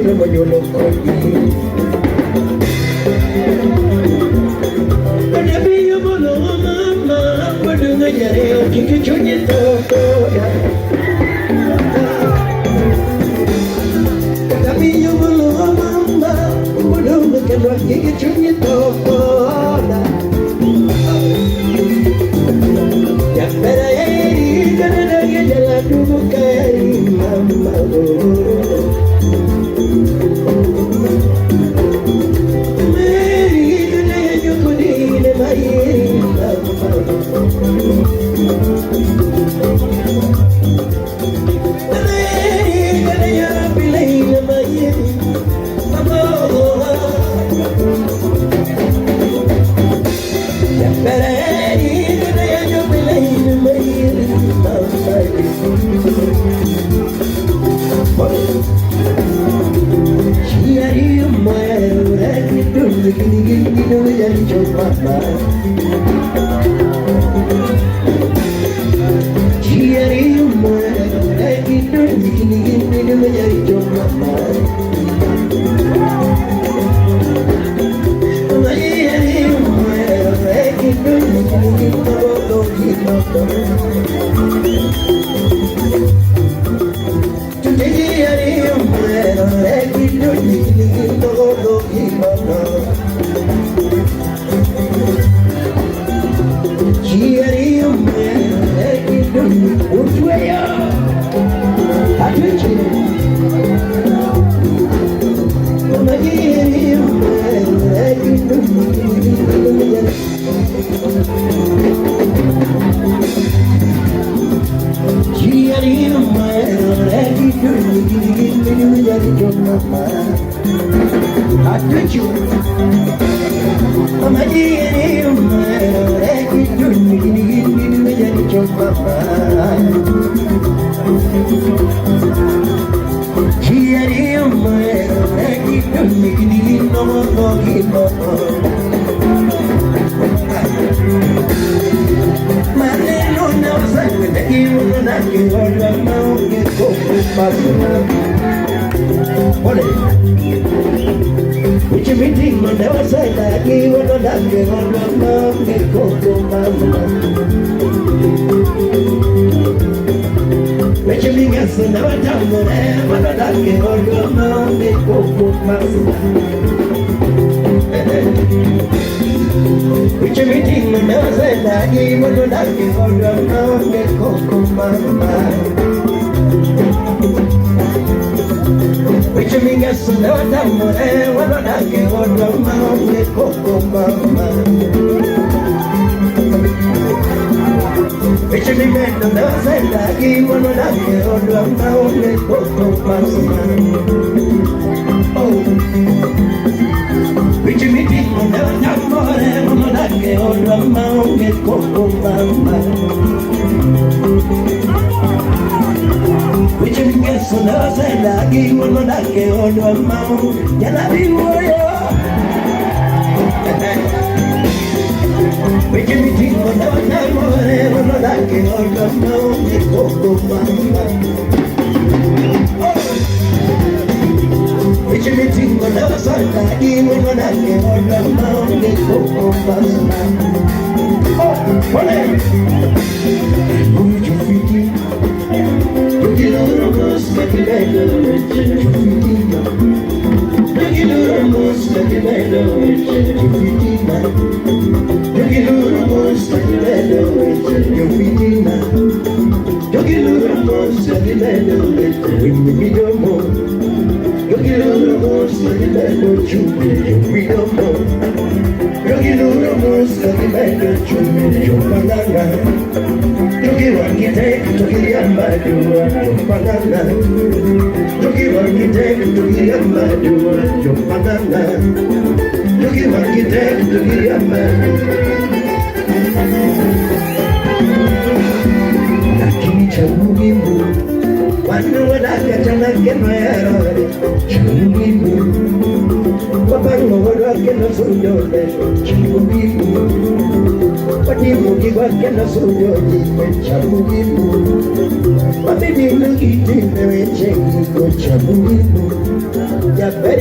to my yolo kogi. But I be your mama, what do I get? Kick you in the Get you in the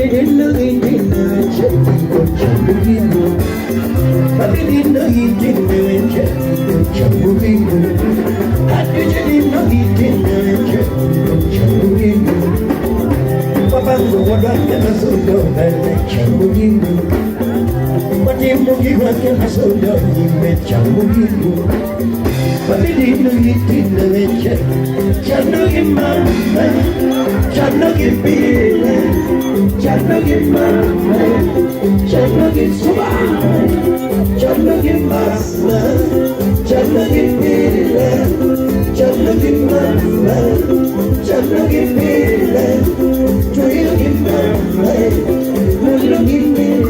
didn't know he didn't know it, but he didn't know he didn't know it, I didn't know he didn't know it, Papa, what I can so do, and Chambuino. But he moved him so long, he met Chambuino. But he didn't know he didn't know it, Chanuki Mama, Chanuki Pile, Chanuki Mama, Chanuki Smile, Chanuki Mama, Chanuki Pile, Chanuki Mama, Chanuki Pile, Chanuki Mama, Chanuki Pile,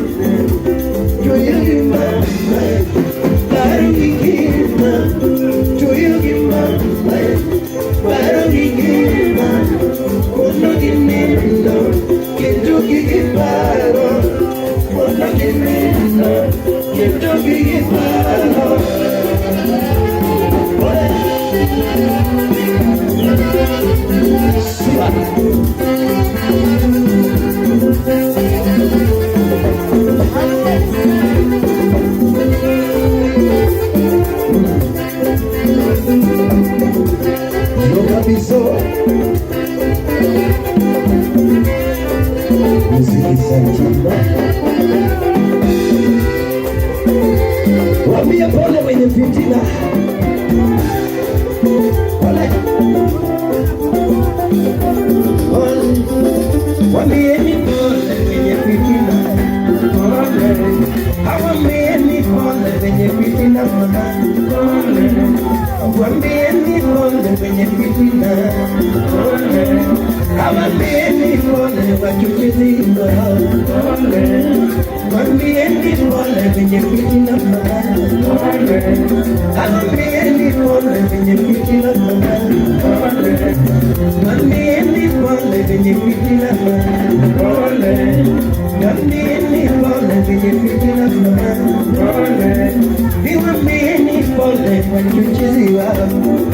Chanuki Mama, Chanuki Mama, Wambie pole wenye fitina, pole, wambieni pole wenye fitina, pole, hawambieni pole wenye fitina, pole, wambieni pole wenye fitina, pole, hawambieni pole wachukizi, pole, wambieni pole wenye fitina, pole, hawambieni pole wenye fitina, pole, wambieni pole wenye fitina, pole, wambieni pole wenye fitina, pole, wambieni pole wachukizi wao.